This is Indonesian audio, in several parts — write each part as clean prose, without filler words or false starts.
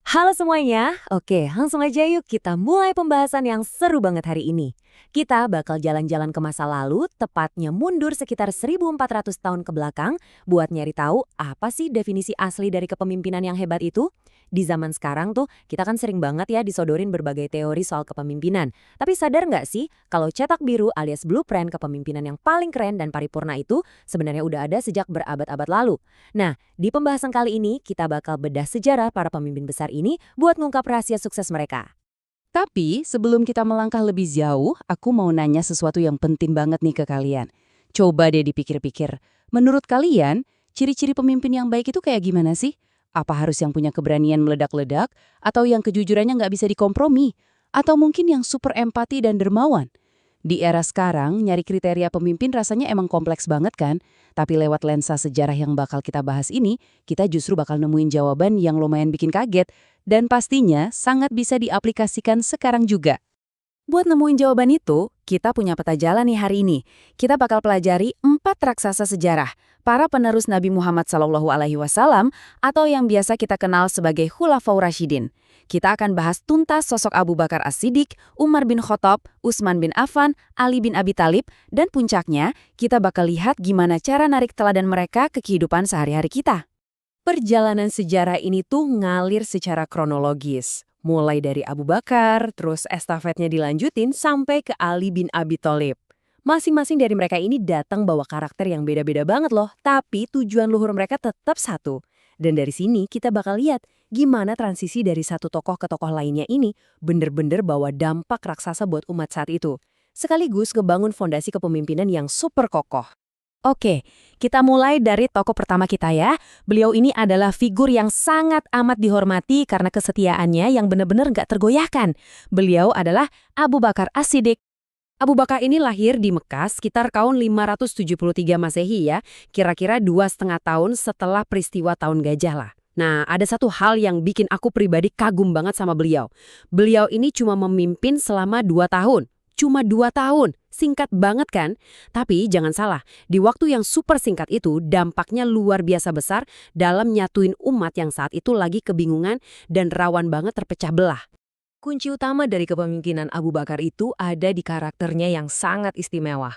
Halo semuanya, oke langsung aja yuk kita mulai pembahasan yang seru banget hari ini. Kita bakal jalan-jalan ke masa lalu, tepatnya mundur sekitar 1400 tahun ke belakang, buat nyari tahu apa sih definisi asli dari kepemimpinan yang hebat itu. Di zaman sekarang tuh, kita kan sering banget ya disodorin berbagai teori soal kepemimpinan. Tapi sadar nggak sih, kalau cetak biru alias blueprint kepemimpinan yang paling keren dan paripurna itu sebenarnya udah ada sejak berabad-abad lalu. Nah, di pembahasan kali ini, kita bakal bedah sejarah para pemimpin besar ini buat ngungkap rahasia sukses mereka. Tapi sebelum kita melangkah lebih jauh, aku mau nanya sesuatu yang penting banget nih ke kalian. Coba deh dipikir-pikir. Menurut kalian, ciri-ciri pemimpin yang baik itu kayak gimana sih? Apa harus yang punya keberanian meledak-ledak? Atau yang kejujurannya nggak bisa dikompromi? Atau mungkin yang super empati dan dermawan? Di era sekarang, nyari kriteria pemimpin rasanya emang kompleks banget kan? Tapi lewat lensa sejarah yang bakal kita bahas ini, kita justru bakal nemuin jawaban yang lumayan bikin kaget. Dan pastinya sangat bisa diaplikasikan sekarang juga. Buat nemuin jawaban itu, kita punya peta jalan nih hari ini. Kita bakal pelajari 4 raksasa sejarah, para penerus Nabi Muhammad SAW atau yang biasa kita kenal sebagai Khulafaur Rasyidin. Kita akan bahas tuntas sosok Abu Bakar As-Siddiq, Umar bin Khattab, Utsman bin Affan, Ali bin Abi Thalib, dan puncaknya, kita bakal lihat gimana cara narik teladan mereka ke kehidupan sehari-hari kita. Perjalanan sejarah ini tuh ngalir secara kronologis. Mulai dari Abu Bakar, terus estafetnya dilanjutin sampai ke Ali bin Abi Thalib. Masing-masing dari mereka ini datang bawa karakter yang beda-beda banget loh, tapi tujuan luhur mereka tetap satu. Dan dari sini kita bakal lihat gimana transisi dari satu tokoh ke tokoh lainnya ini bener-bener bawa dampak raksasa buat umat saat itu. Sekaligus ngebangun fondasi kepemimpinan yang super kokoh. Oke, kita mulai dari tokoh pertama kita ya. Beliau ini adalah figur yang sangat amat dihormati karena kesetiaannya yang benar-benar nggak tergoyahkan. Beliau adalah Abu Bakar As-Siddiq. Abu Bakar ini lahir di Mekah sekitar tahun 573 Masehi ya, kira-kira 2,5 tahun setelah peristiwa Tahun Gajah lah. Nah, ada satu hal yang bikin aku pribadi kagum banget sama beliau. Beliau ini cuma memimpin selama 2 tahun. Cuma 2 tahun, singkat banget kan? Tapi jangan salah, di waktu yang super singkat itu dampaknya luar biasa besar dalam nyatuin umat yang saat itu lagi kebingungan dan rawan banget terpecah belah. Kunci utama dari kepemimpinan Abu Bakar itu ada di karakternya yang sangat istimewa.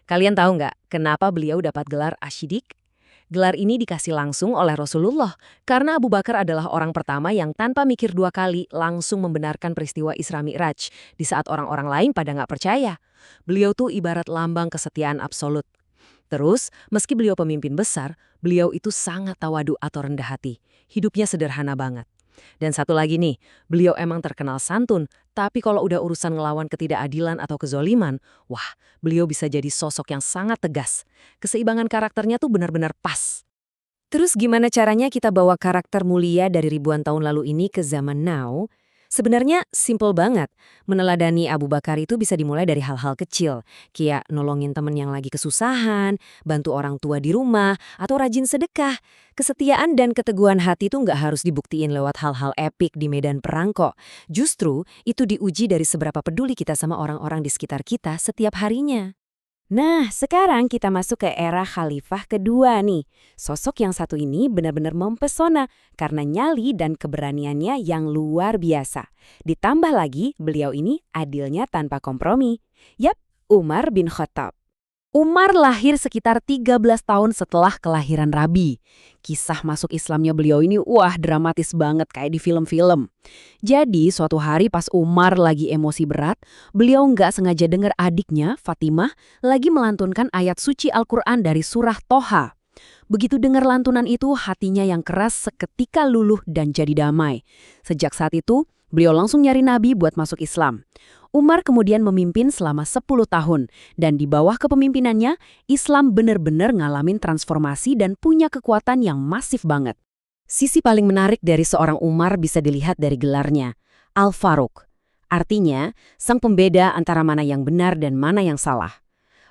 Kalian tahu nggak kenapa beliau dapat gelar Asy-Siddiq? Gelar ini dikasih langsung oleh Rasulullah karena Abu Bakar adalah orang pertama yang tanpa mikir 2 kali langsung membenarkan peristiwa Isra Mi'raj di saat orang-orang lain pada nggak percaya. Beliau tuh ibarat lambang kesetiaan absolut. Terus, meski beliau pemimpin besar, beliau itu sangat tawadu atau rendah hati. Hidupnya sederhana banget. Dan satu lagi nih, beliau emang terkenal santun, tapi kalau udah urusan ngelawan ketidakadilan atau kezoliman, wah, beliau bisa jadi sosok yang sangat tegas. Keseimbangan karakternya tuh benar-benar pas. Terus gimana caranya kita bawa karakter mulia dari ribuan tahun lalu ini ke zaman now? Sebenarnya simple banget. Meneladani Abu Bakar itu bisa dimulai dari hal-hal kecil, kayak nolongin temen yang lagi kesusahan, bantu orang tua di rumah, atau rajin sedekah. Kesetiaan dan keteguhan hati itu nggak harus dibuktiin lewat hal-hal epik di medan perang kok. Justru itu diuji dari seberapa peduli kita sama orang-orang di sekitar kita setiap harinya. Nah, sekarang kita masuk ke era khalifah kedua nih. Sosok yang satu ini benar-benar mempesona karena nyali dan keberaniannya yang luar biasa. Ditambah lagi, beliau ini adilnya tanpa kompromi. Yap, Umar bin Khattab. Umar lahir sekitar 13 tahun setelah kelahiran Rabi. Kisah masuk Islamnya beliau ini dramatis banget kayak di film-film. Jadi suatu hari pas Umar lagi emosi berat, beliau nggak sengaja dengar adiknya, Fatimah, lagi melantunkan ayat suci Al-Quran dari surah Toha. Begitu dengar lantunan itu, hatinya yang keras seketika luluh dan jadi damai. Sejak saat itu, beliau langsung nyari Nabi buat masuk Islam. Umar kemudian memimpin selama 10 tahun, dan di bawah kepemimpinannya, Islam benar-benar ngalamin transformasi dan punya kekuatan yang masif banget. Sisi paling menarik dari seorang Umar bisa dilihat dari gelarnya, Al-Faruq. Artinya, sang pembeda antara mana yang benar dan mana yang salah.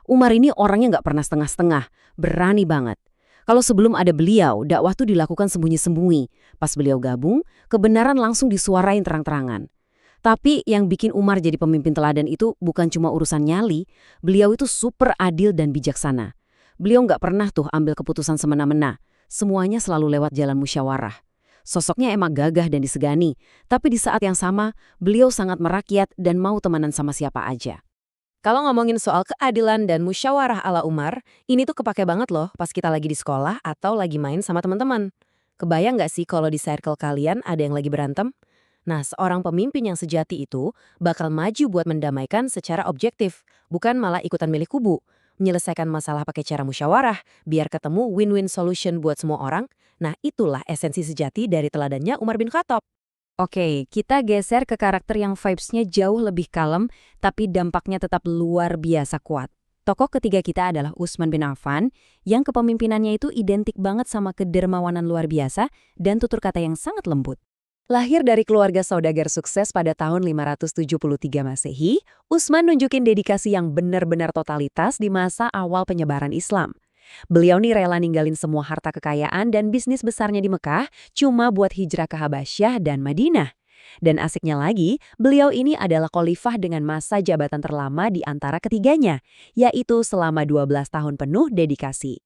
Umar ini orangnya nggak pernah setengah-setengah, berani banget. Kalau sebelum ada beliau, dakwah tuh dilakukan sembunyi-sembunyi. Pas beliau gabung, kebenaran langsung disuarain terang-terangan. Tapi yang bikin Umar jadi pemimpin teladan itu bukan cuma urusan nyali, beliau itu super adil dan bijaksana. Beliau nggak pernah tuh ambil keputusan semena-mena, semuanya selalu lewat jalan musyawarah. Sosoknya emang gagah dan disegani, tapi di saat yang sama, beliau sangat merakyat dan mau temenan sama siapa aja. Kalau ngomongin soal keadilan dan musyawarah ala Umar, ini tuh kepake banget loh pas kita lagi di sekolah atau lagi main sama teman-teman. Kebayang nggak sih kalau di circle kalian ada yang lagi berantem? Nah, seorang pemimpin yang sejati itu bakal maju buat mendamaikan secara objektif, bukan malah ikutan milih kubu. Menyelesaikan masalah pakai cara musyawarah, biar ketemu win-win solution buat semua orang. Nah, itulah esensi sejati dari teladannya Umar bin Khattab. Oke, kita geser ke karakter yang vibes-nya jauh lebih kalem, tapi dampaknya tetap luar biasa kuat. Tokoh ketiga kita adalah Utsman bin Affan, yang kepemimpinannya itu identik banget sama kedermawanan luar biasa dan tutur kata yang sangat lembut. Lahir dari keluarga saudagar sukses pada tahun 573 Masehi, Utsman nunjukin dedikasi yang benar-benar totalitas di masa awal penyebaran Islam. Beliau nih rela ninggalin semua harta kekayaan dan bisnis besarnya di Mekah cuma buat hijrah ke Habasyah dan Madinah. Dan asiknya lagi, beliau ini adalah khalifah dengan masa jabatan terlama di antara ketiganya, yaitu selama 12 tahun penuh dedikasi.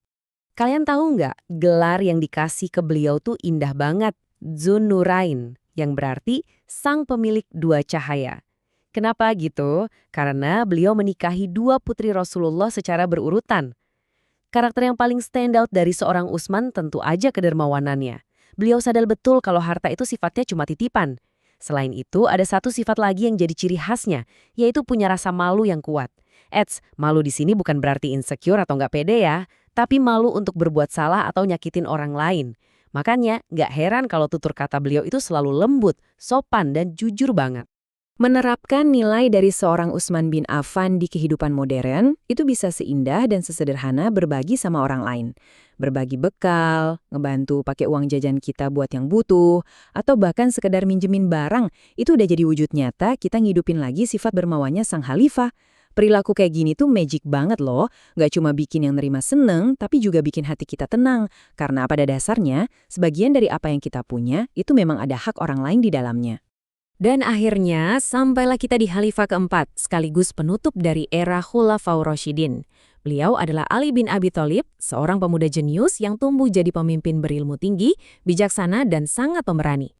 Kalian tahu nggak, gelar yang dikasih ke beliau tuh indah banget, Dzun Nurain, yang berarti sang pemilik dua cahaya. Kenapa gitu? Karena beliau menikahi dua putri Rasulullah secara berurutan. Karakter yang paling stand out dari seorang Utsman tentu aja kedermawanannya. Beliau sadar betul kalau harta itu sifatnya cuma titipan. Selain itu, ada satu sifat lagi yang jadi ciri khasnya, yaitu punya rasa malu yang kuat. Malu di sini bukan berarti insecure atau nggak pede ya, tapi malu untuk berbuat salah atau nyakitin orang lain. Makanya, nggak heran kalau tutur kata beliau itu selalu lembut, sopan, dan jujur banget. Menerapkan nilai dari seorang Utsman bin Affan di kehidupan modern itu bisa seindah dan sesederhana berbagi sama orang lain. Berbagi bekal, ngebantu pakai uang jajan kita buat yang butuh, atau bahkan sekedar minjemin barang, itu udah jadi wujud nyata kita ngidupin lagi sifat dermawannya sang khalifah. Perilaku kayak gini tuh magic banget loh, nggak cuma bikin yang nerima seneng, tapi juga bikin hati kita tenang. Karena pada dasarnya, sebagian dari apa yang kita punya, itu memang ada hak orang lain di dalamnya. Dan akhirnya, sampailah kita di Khalifah keempat, sekaligus penutup dari era Khulafaur Rasyidin. Beliau adalah Ali bin Abi Thalib, seorang pemuda jenius yang tumbuh jadi pemimpin berilmu tinggi, bijaksana, dan sangat pemberani.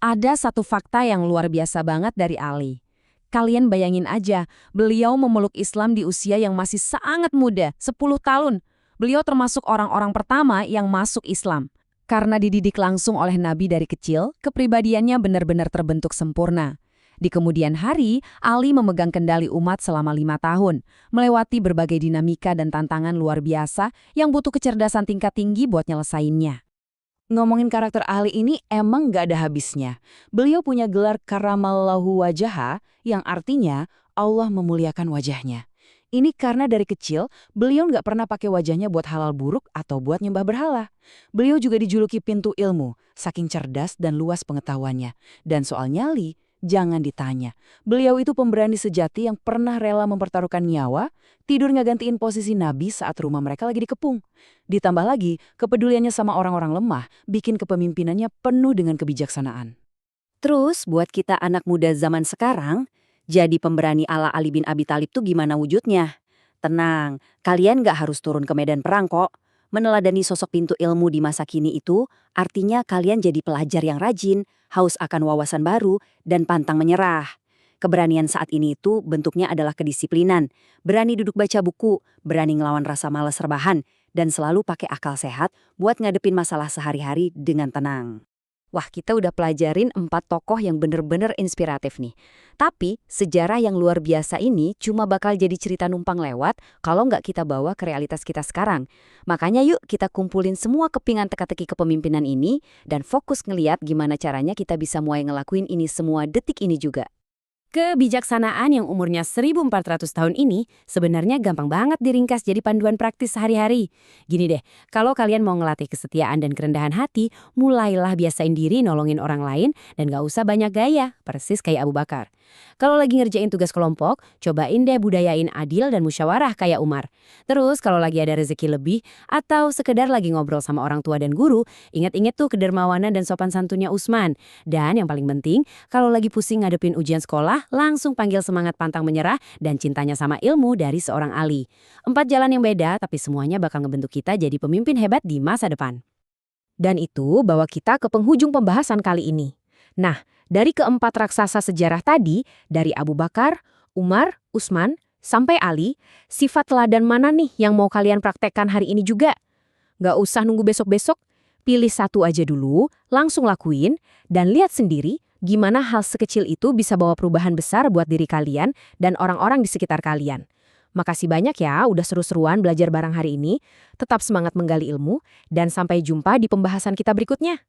Ada satu fakta yang luar biasa banget dari Ali. Kalian bayangin aja, beliau memeluk Islam di usia yang masih sangat muda, 10 tahun. Beliau termasuk orang-orang pertama yang masuk Islam. Karena dididik langsung oleh Nabi dari kecil, kepribadiannya benar-benar terbentuk sempurna. Di kemudian hari, Ali memegang kendali umat selama 5 tahun, melewati berbagai dinamika dan tantangan luar biasa yang butuh kecerdasan tingkat tinggi buat nyelesainnya. Ngomongin karakter Ali ini emang gak ada habisnya. Beliau punya gelar Karamallahu Wajaha, yang artinya Allah memuliakan wajahnya. Ini karena dari kecil, beliau nggak pernah pakai wajahnya buat halal buruk atau buat nyembah berhala. Beliau juga dijuluki pintu ilmu, saking cerdas dan luas pengetahuannya. Dan soal nyali, jangan ditanya. Beliau itu pemberani sejati yang pernah rela mempertaruhkan nyawa, tidur ngegantiin posisi Nabi saat rumah mereka lagi dikepung. Ditambah lagi, kepeduliannya sama orang-orang lemah, bikin kepemimpinannya penuh dengan kebijaksanaan. Terus, buat kita anak muda zaman sekarang, jadi pemberani ala Ali bin Abi Thalib tuh gimana wujudnya? Tenang, kalian gak harus turun ke medan perang kok. Meneladani sosok pintu ilmu di masa kini itu, artinya kalian jadi pelajar yang rajin, haus akan wawasan baru, dan pantang menyerah. Keberanian saat ini itu bentuknya adalah kedisiplinan, berani duduk baca buku, berani ngelawan rasa malas rebahan, dan selalu pakai akal sehat buat ngadepin masalah sehari-hari dengan tenang. Wah, kita udah pelajarin 4 tokoh yang bener-bener inspiratif nih. Tapi, sejarah yang luar biasa ini cuma bakal jadi cerita numpang lewat kalau nggak kita bawa ke realitas kita sekarang. Makanya yuk kita kumpulin semua kepingan teka-teki kepemimpinan ini dan fokus ngeliat gimana caranya kita bisa mulai ngelakuin ini semua detik ini juga. Kebijaksanaan yang umurnya 1400 tahun ini sebenarnya gampang banget diringkas jadi panduan praktis sehari-hari. Gini deh, kalau kalian mau ngelatih kesetiaan dan kerendahan hati, mulailah biasain diri nolongin orang lain dan gak usah banyak gaya, persis kayak Abu Bakar. Kalau lagi ngerjain tugas kelompok, cobain deh budayain adil dan musyawarah kayak Umar. Terus kalau lagi ada rezeki lebih, atau sekedar lagi ngobrol sama orang tua dan guru, ingat-ingat tuh kedermawanan dan sopan santunnya Utsman. Dan yang paling penting, kalau lagi pusing ngadepin ujian sekolah, langsung panggil semangat pantang menyerah dan cintanya sama ilmu dari seorang Ali. 4 jalan yang beda, tapi semuanya bakal ngebentuk kita jadi pemimpin hebat di masa depan. Dan itu bawa kita ke penghujung pembahasan kali ini. Nah, dari keempat raksasa sejarah tadi, dari Abu Bakar, Umar, Utsman, sampai Ali, sifat teladan mana nih yang mau kalian praktekkan hari ini juga? Nggak usah nunggu besok-besok, pilih satu aja dulu, langsung lakuin, dan lihat sendiri gimana hal sekecil itu bisa bawa perubahan besar buat diri kalian dan orang-orang di sekitar kalian. Makasih banyak ya udah seru-seruan belajar bareng hari ini. Tetap semangat menggali ilmu, dan sampai jumpa di pembahasan kita berikutnya.